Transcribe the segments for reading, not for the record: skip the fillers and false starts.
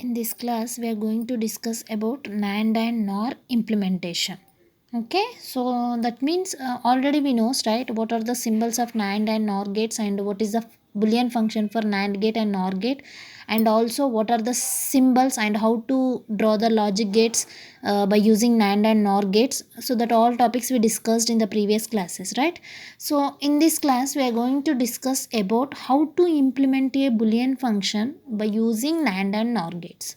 In this class, we are going to discuss about NAND and NOR implementation. Okay, so that means already we know, right, what are the symbols of NAND and NOR gates and what is the Boolean function for NAND gate and NOR gate, and also what are the symbols and how to draw the logic gates by using NAND and NOR gates. So that all topics we discussed in the previous classes, right? So in this class, we are going to discuss about how to implement a Boolean function by using NAND and NOR gates.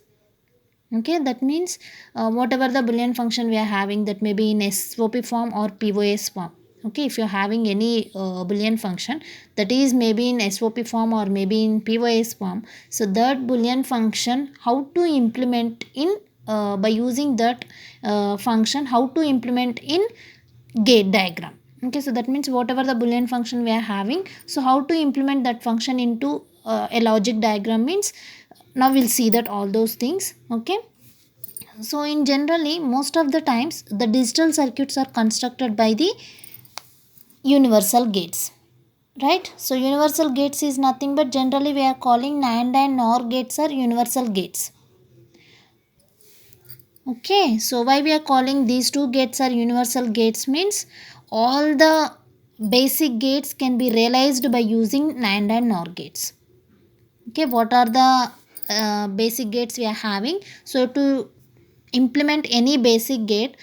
Okay, that means whatever the boolean function we are having, that may be in SOP form or POS form. Okay, if you're having any boolean function that is maybe in SOP form or maybe in POS form, so that boolean function, how to implement in by using that function, how to implement in gate diagram. Okay, so that means whatever the boolean function we are having, so how to implement that function into a logic diagram means, now we'll see that all those things. Okay, so in generally most of the times the digital circuits are constructed by the universal gates, right? So universal gates is nothing but generally we are calling NAND and NOR gates are universal gates. Okay, so why we are calling these two gates are universal gates means all the basic gates can be realized by using NAND and NOR gates. Okay, what are the basic gates we are having? So to implement any basic gate,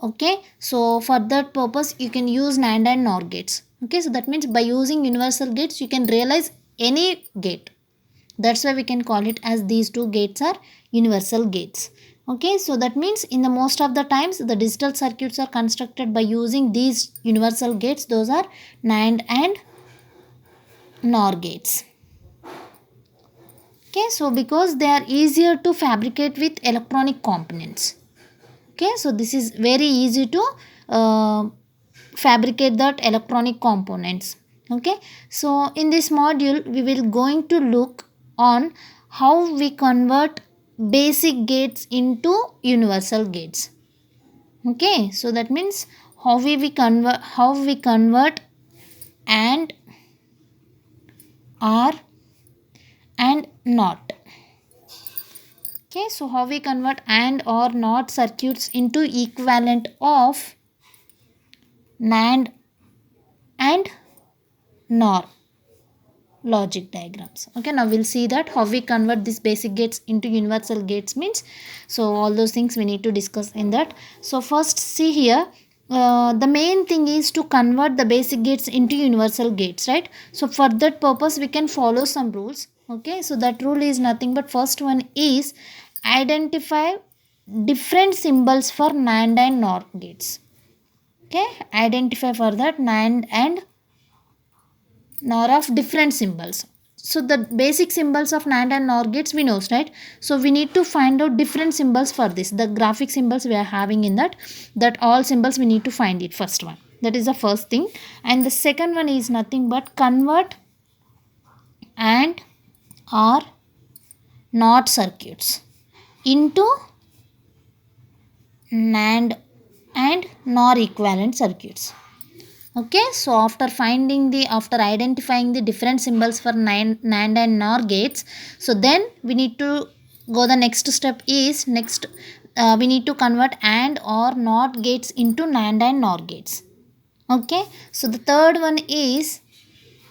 okay, so for that purpose you can use NAND and NOR gates. Okay, so that means by using universal gates you can realize any gate. That's why we can call it as these two gates are universal gates. Okay, so that means in the most of the times the digital circuits are constructed by using these universal gates. Those are NAND and NOR gates. Okay, so because they are easier to fabricate with electronic components. Okay, so this is very easy to fabricate that electronic components. Okay, so in this module we will going to look on how we convert basic gates into universal gates. Okay, so that means how we convert and or and not. Okay, so how we convert and or not circuits into equivalent of NAND and NOR logic diagrams. Okay, now we'll see that how we convert these basic gates into universal gates means. So all those things we need to discuss in that. So first see here, the main thing is to convert the basic gates into universal gates, right? So for that purpose we can follow some rules. Okay, so that rule is nothing but first one is identify different symbols for NAND and NOR gates. Okay, identify for that NAND and NOR of different symbols. So the basic symbols of NAND and NOR gates we know, right? So we need to find out different symbols for this. The graphic symbols we are having in that all symbols we need to find it first one. That is the first thing. And the second one is nothing but convert and or NOT circuits into NAND and NOR equivalent circuits. Okay, so after identifying the different symbols for NAND and NOR gates, so then we need to go, the next step is we need to convert and or NOT gates into NAND and NOR gates. Okay, so the third one is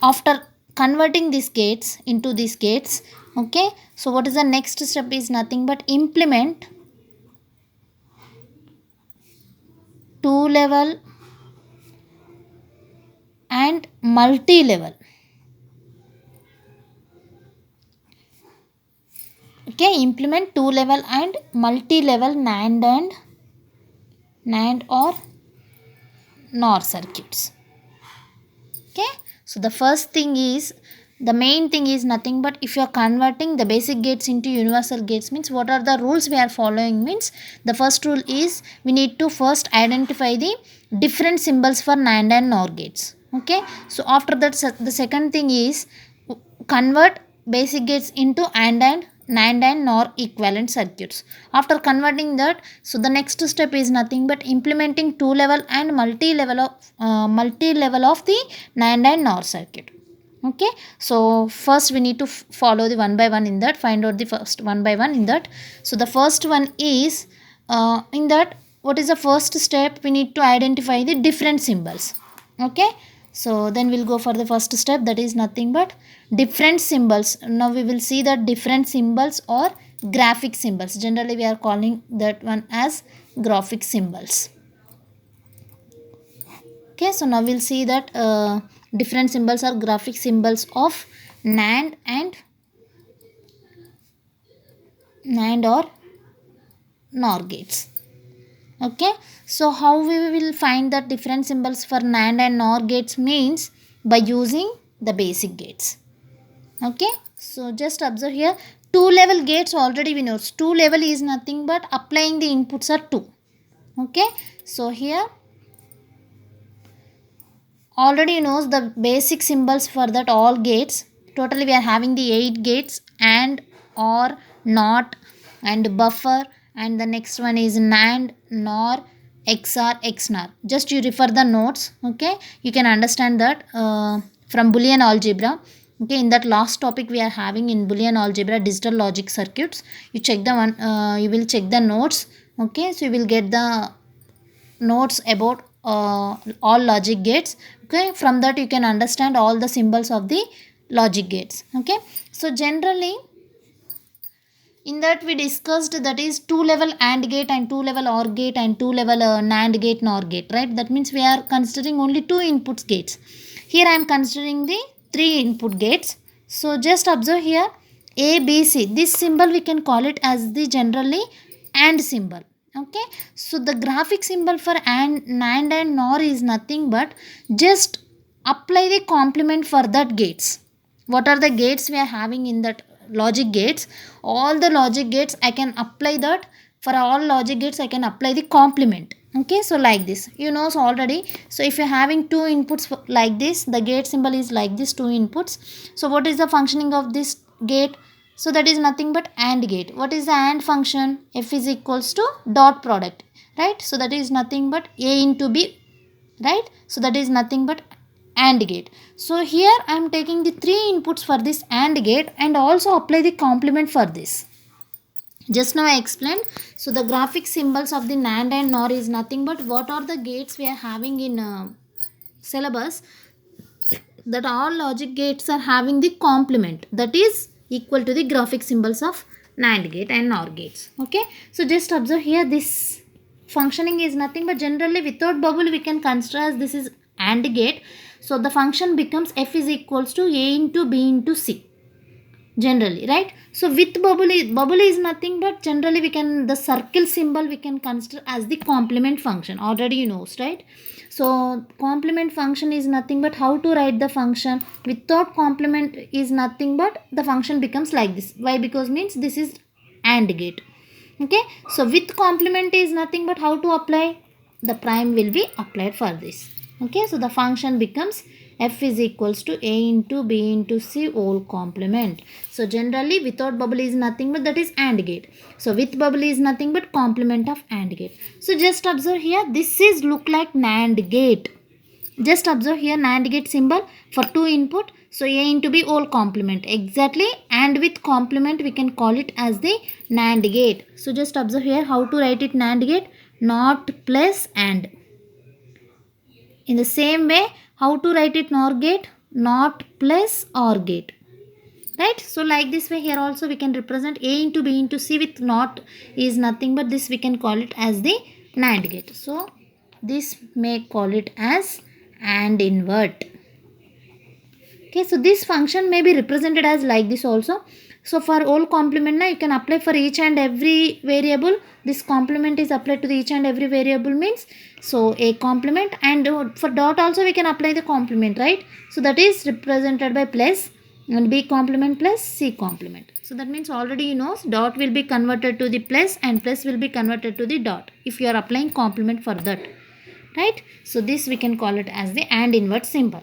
after converting these gates into these gates. Okay, so what is the next step is nothing but implement two level and multi-level. Okay, implement two level and multi-level NAND or NOR circuits. Okay, so the first thing is, the main thing is nothing but if you are converting the basic gates into universal gates means what are the rules we are following means, the first rule is we need to first identify the different symbols for NAND and NOR gates. Okay, so after that the second thing is convert basic gates into and NAND and NOR equivalent circuits. After converting that, so the next step is nothing but implementing two level and multi level of the NAND and NOR circuit. Okay, so first we need to follow the one by one in that, find out the first one by one in that. So the first one is in that, what is the first step? We need to identify the different symbols. Okay, so then we'll go for the first step, that is nothing but different symbols. Now we will see that different symbols or graphic symbols, generally we are calling that one as graphic symbols. Okay, so now we'll see that different symbols are graphic symbols of NAND and NAND or NOR gates. Okay, so how we will find that different symbols for NAND and NOR gates means by using the basic gates. Okay, so just observe here, two level gates already we know. Two level is nothing but applying the inputs are 2. Okay, so here already knows the basic symbols for that all gates. Totally we are having the 8 gates, and or not and buffer, and the next one is NAND, NOR, XR, XNOR. Just you refer the notes. Okay, you can understand that from Boolean algebra. Okay, in that last topic we are having in Boolean algebra digital logic circuits, you check the one, you will check the notes. Okay, so you will get the notes about all logic gates. Okay, from that you can understand all the symbols of the logic gates. Okay, so generally in that we discussed that is two level AND gate and two level OR gate and two level NAND gate, NOR gate, right? That means we are considering only two inputs gates. Here I am considering the three input gates. So just observe here, A, B, C, this symbol we can call it as the generally AND symbol. Okay, so the graphic symbol for AND, NAND and NOR is nothing but just apply the complement for that gates. What are the gates we are having in that logic gates? All the logic gates I can apply that. For all logic gates I can apply the complement. Okay, so like this, you know, so already, so if you're having two inputs like this, the gate symbol is like this, two inputs. So what is the functioning of this gate? So that is nothing but AND gate. What is the AND function? F is equals to dot product, right? So that is nothing but A into B, right? So that is nothing but AND gate. So here I am taking the three inputs for this AND gate and also apply the complement for this. Just now I explained. So the graphic symbols of the NAND and NOR is nothing but what are the gates we are having in syllabus, that all logic gates are having the complement that is equal to the graphic symbols of NAND gate and NOR gates. Okay, so just observe here, this functioning is nothing but generally without bubble we can consider as this is AND gate. So the function becomes F is equals to A into B into C generally, right? So with bubble is nothing but generally we can, the circle symbol we can consider as the complement function, already you know, right? So complement function is nothing but how to write the function. Without complement is nothing but the function becomes like this. Why? Because means this is AND gate. Okay, so with complement is nothing but how to apply, the prime will be applied for this. Okay, so the function becomes F is equals to A into B into C whole complement. So generally without bubble is nothing but that is AND gate. So with bubble is nothing but complement of AND gate. So just observe here, this is look like NAND gate. Just observe here, NAND gate symbol for two input. So A into B whole complement exactly, and with complement we can call it as the NAND gate. So just observe here how to write it, NAND gate, not plus AND. In the same way, how to write it NOR gate, not plus OR gate, right? So like this way here also we can represent A into B into C with not is nothing but this we can call it as the NAND gate. So this may call it as AND invert. Okay, so this function may be represented as like this also. So for all complement now you can apply for each and every variable. This complement is applied to the each and every variable means, so A complement, and for dot also we can apply the complement, right? So that is represented by plus, and B complement plus C complement. So that means already you know dot will be converted to the plus and plus will be converted to the dot if you are applying complement for that, right? So this we can call it as the AND invert symbol.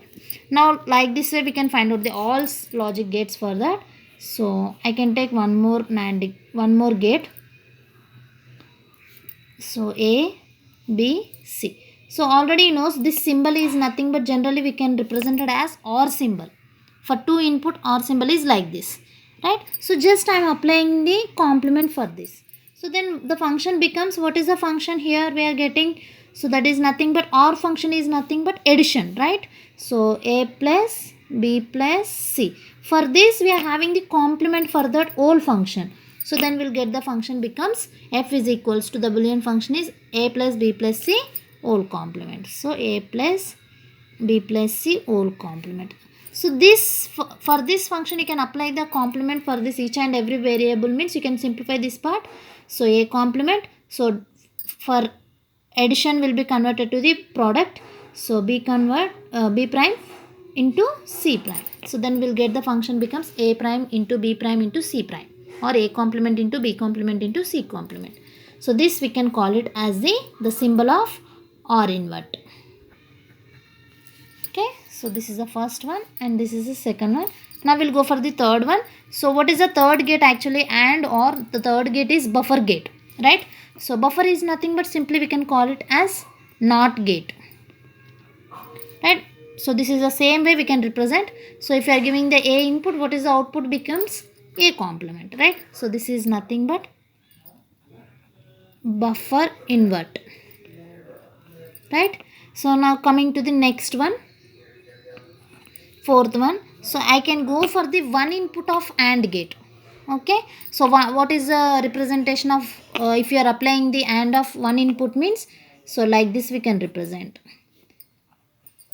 Now like this way we can find out the all logic gates for that. So I can take one more gate. So A, B, C. So already knows this symbol is nothing but generally we can represent it as OR symbol. For 2 input OR symbol is like this, right? So just I am applying the complement for this. So then the function becomes, what is the function here we are getting? So that is nothing but, OR function is nothing but addition, right? So A plus B plus C. For this we are having the complement for that whole function. So then we'll get the function becomes f is equals to, the Boolean function is A plus B plus C whole complement. So A plus B plus C whole complement. So this, for this function you can apply the complement for this each and every variable, means you can simplify this part. So A complement, so for addition will be converted to the product. So B prime into C prime. So then we'll get the function becomes A prime into B prime into C prime, or A complement into B complement into C complement. So this we can call it as the symbol of OR invert. Okay, so this is the first one and this is the second one. Now we'll go for the third one. So what is the third gate actually? And or the third gate is buffer gate, right? So buffer is nothing but simply we can call it as NOT gate, right? So this is the same way we can represent. So if you are giving the A input, what is the output becomes A complement, right? So this is nothing but buffer invert, right? So now coming to the next one, fourth one. So I can go for the one input of AND gate. Okay, so what is the representation of if you are applying the AND of one input means, so like this we can represent.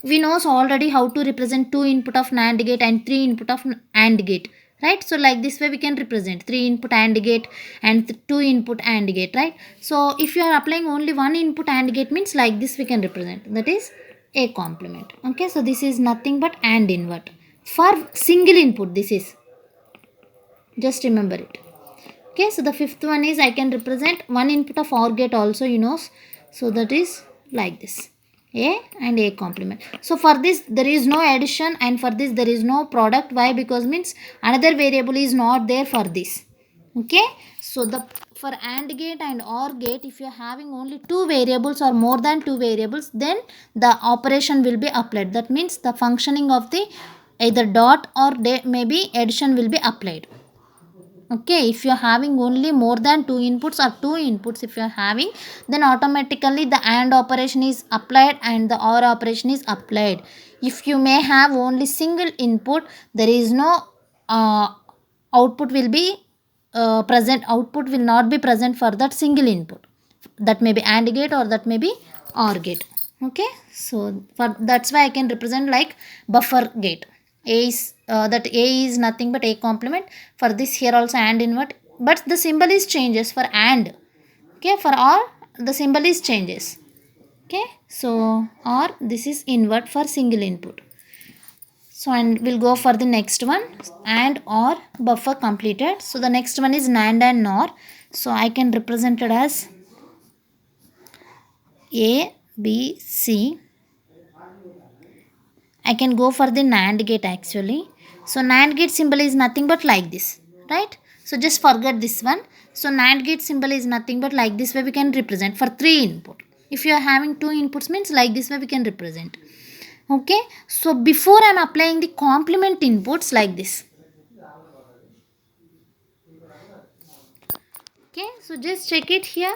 We know already how to represent 2 input of NAND gate and 3 input of AND gate, right? So like this way we can represent 3 input AND gate and 2 input AND gate, right? So if you are applying only 1 input AND gate means like this we can represent, that is A complement. Okay, so this is nothing but AND invert. For single input this is, just remember it. Okay, so the fifth one is I can represent one input of OR gate also, you know. So that is like this, A and A complement. So for this there is no addition and for this there is no product. Why? Because means another variable is not there for this. Okay, so the for AND gate and OR gate, if you are having only 2 variables or more than 2 variables, then the operation will be applied. That means the functioning of the either dot or maybe addition will be applied. Okay, if you are having only more than 2 inputs or 2 inputs if you are having, then automatically the AND operation is applied and the OR operation is applied. If you may have only single input, there is no output will be present, output will not be present for that single input. That may be AND gate or that may be OR gate. Okay, so for that's why I can represent like buffer gate. A is that A is nothing but A complement. For this here also AND invert, but the symbol is changes for AND. Okay, for OR the symbol is changes. Okay, so OR this is invert for single input. So and we'll go for the next one, AND OR buffer completed. So the next one is NAND and NOR. So I can represent it as A, B, C. I can go for the NAND gate actually. So NAND gate symbol is nothing but like this, right? So just forget this one. So NAND gate symbol is nothing but like this way we can represent for 3 input. If you are having 2 inputs means like this way we can represent. Okay, so before I am applying the complement inputs like this. Okay, so just check it here.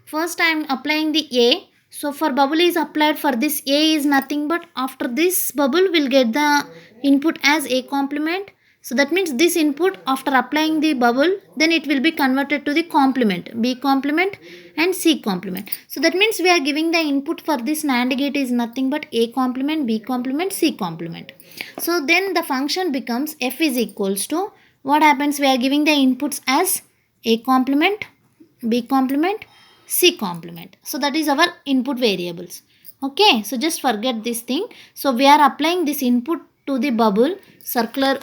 First I am applying the A. So for bubble is applied for this, A is nothing but after this bubble will get the input as A complement. So that means this input after applying the bubble, then it will be converted to the complement, B complement and C complement. So that means we are giving the input for this NAND gate is nothing but A complement, B complement, C complement. So then the function becomes F is equals to, what happens, we are giving the inputs as A complement, B complement, C complement. So that is our input variables. Okay, so just forget this thing. So we are applying this input to the bubble, circular,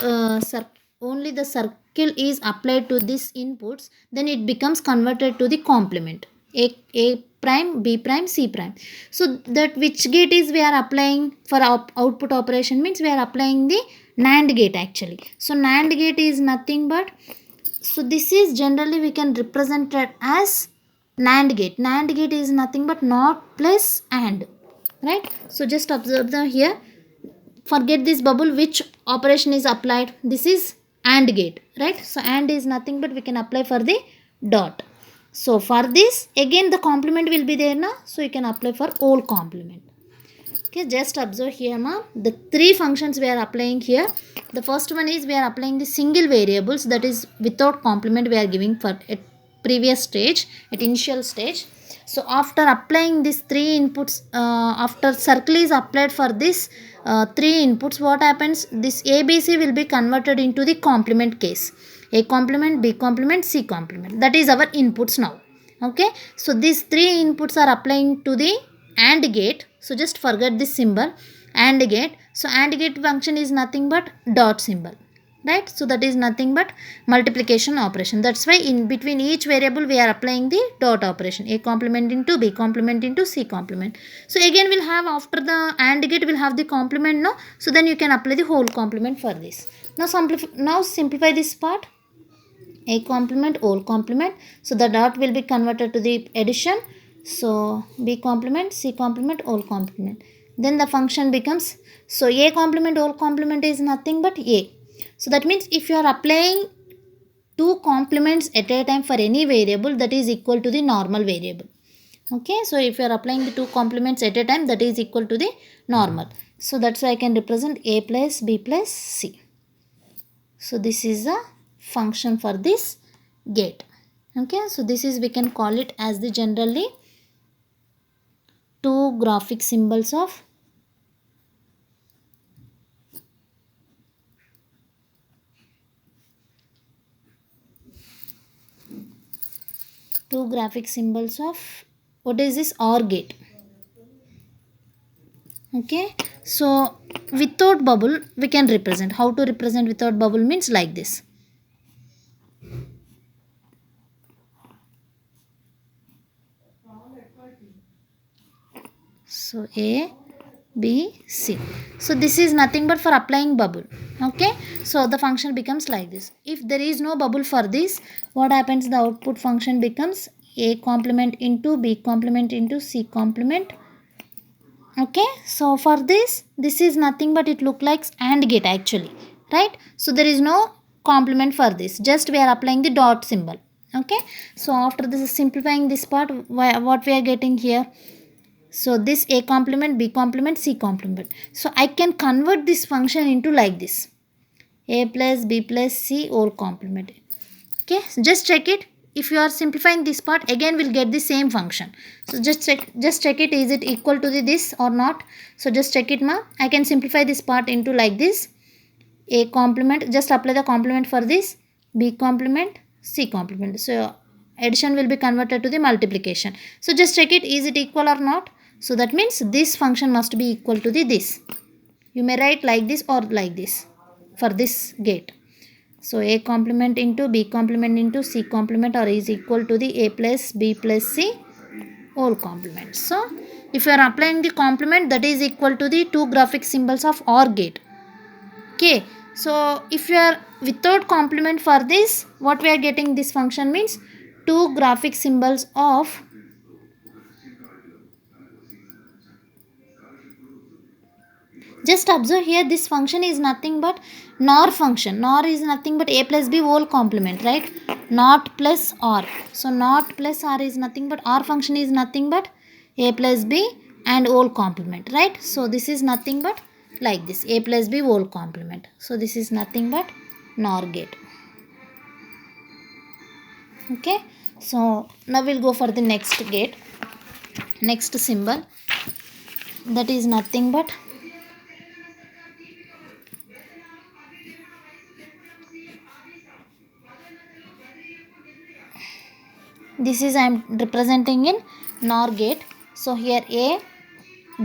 only the circle is applied to this inputs, then it becomes converted to the complement. A prime, B prime, C prime. So that which gate is we are applying for output operation means we are applying the NAND gate actually. So NAND gate is nothing but, so this is generally we can represent it as NAND gate. NAND gate is nothing but NOT plus AND, right? So just observe the here. forget this bubble, which operation is applied? This is AND gate, right? So AND is nothing but we can apply for the dot. So for this again the complement will be there now, so you can apply for whole complement. Okay, just observe here ma, the three functions we are applying here. The first one is we are applying the single variables, that is without complement we are giving for at previous stage, at initial stage. So after applying these three inputs, after circle is applied for this three inputs, what happens, this ABC will be converted into the complement case, A complement, B complement, C complement. That is our inputs now. Okay, so these three inputs are applying to the AND gate. So just forget this symbol, AND gate. So AND gate function is nothing but dot symbol, right? So that is nothing but multiplication operation. That's why in between each variable we are applying the dot operation, A complement into B complement into C complement. So again we'll have, after the AND gate we'll have the complement now. So then you can apply the whole complement for this. Now simplify this part. A complement, whole complement. So the dot will be converted to the addition. So B complement, C complement, whole complement. Then the function becomes, so A complement, whole complement is nothing but A. So that means if you are applying two complements at a time for any variable, that is equal to the normal variable. Okay, so if you are applying the two complements at a time, that is equal to the normal. So that's why I can represent A plus B plus C. So this is the function for this gate. Okay, so this is, we can call it as the generally two graphic symbols of what is this, OR gate. Okay, so without bubble we can represent. How to represent without bubble means like this. So A, B, C. So this is nothing but for applying bubble. Okay, so the function becomes like this. If there is no bubble for this, what happens, the output function becomes A complement into B complement into C complement. Okay, so for this is nothing but it look like AND gate actually, right? So there is no complement for this, just we are applying the dot symbol. Okay, so after this simplifying this part, what we are getting here, so this A complement, B complement, C complement. So I can convert this function into like this, A plus B plus C whole complement. Okay, so just check it. If you are simplifying this part, again we'll get the same function. So just check it, is it equal to this or not? So just check it ma. I can simplify this part into like this, A complement, just apply the complement for this, B complement, C complement. So addition will be converted to the multiplication. So just check it, is it equal or not? So that means this function must be equal to this. You may write like this or like this for this gate. So A complement into B complement into C complement or is equal to the A plus B plus C whole complement. So if you are applying the complement, that is equal to the two graphic symbols of OR gate. Okay, so if you are without complement for this, what we are getting, this function means two graphic symbols of just observe here, this function is nothing but NOR function. NOR is nothing but A plus B whole complement, right? Not plus OR. So not plus OR is nothing but, OR function is nothing but A plus B and whole complement, right? So this is nothing but like this, A plus B whole complement. So this is nothing but NOR gate. Okay, so now we'll go for the next gate, next symbol, that is nothing but this is, I am representing in NOR gate. So here A,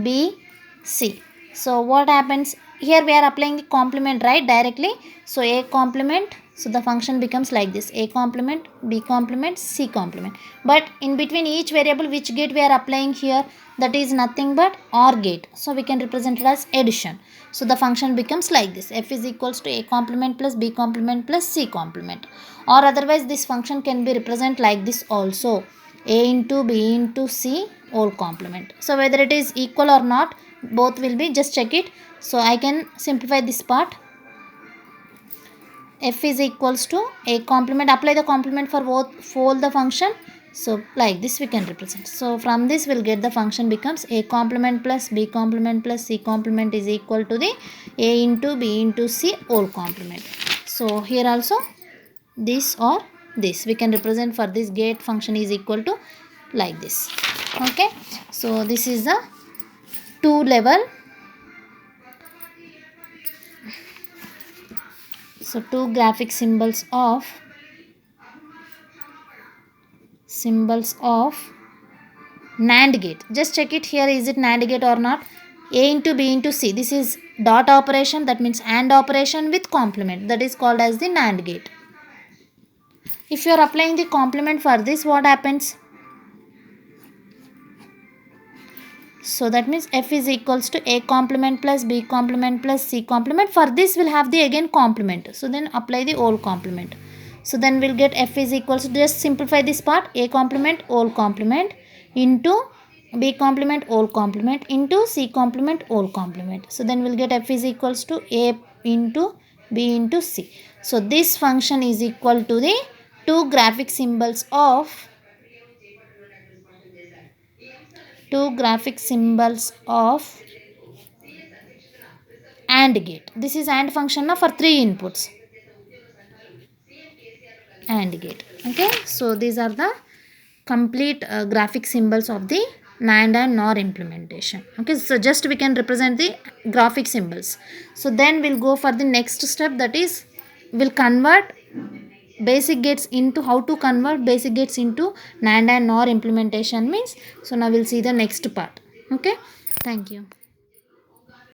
B, C. So what happens here, we are applying the complement, right, directly. So A complement, so the function becomes like this, A complement, B complement, C complement. But in between each variable, which gate we are applying here, that is nothing but OR gate. So we can represent it as addition. So the function becomes like this, F is equals to A complement plus B complement plus C complement. Or otherwise this function can be represented like this also, A into B into C whole complement. So whether it is equal or not, both will be, just check it. So I can simplify this part. F is equals to a complement. Apply the complement for both fold the function. So like this we can represent. So from this we'll get the function becomes a complement plus b complement plus c complement is equal to the a into b into c whole complement. So here also this or this we can represent for this gate function is equal to like this. Okay. So this is the two level. So two graphic symbols of NAND gate. Just check it here, is it NAND gate or not? A into B into C. This is dot operation, that means AND operation with complement. That is called as the NAND gate. If you are applying the complement for this, what happens? So that means F is equals to A complement plus B complement plus C complement. For this we'll have the again complement. So then apply the whole complement. So then we'll get F is equals to, just simplify this part, A complement whole complement into B complement whole complement into C complement whole complement. So then we'll get F is equals to A into B into C. So this function is equal to the two graphic symbols of AND gate. This is AND function now for three inputs. AND gate. Okay. So these are the complete graphic symbols of the NAND and NOR implementation. Okay. So just we can represent the graphic symbols. So then we'll go for the next step, that is we'll convert basic gates into, how to convert basic gates into NAND and NOR implementation means. So now we'll see the next part. Okay. Thank you.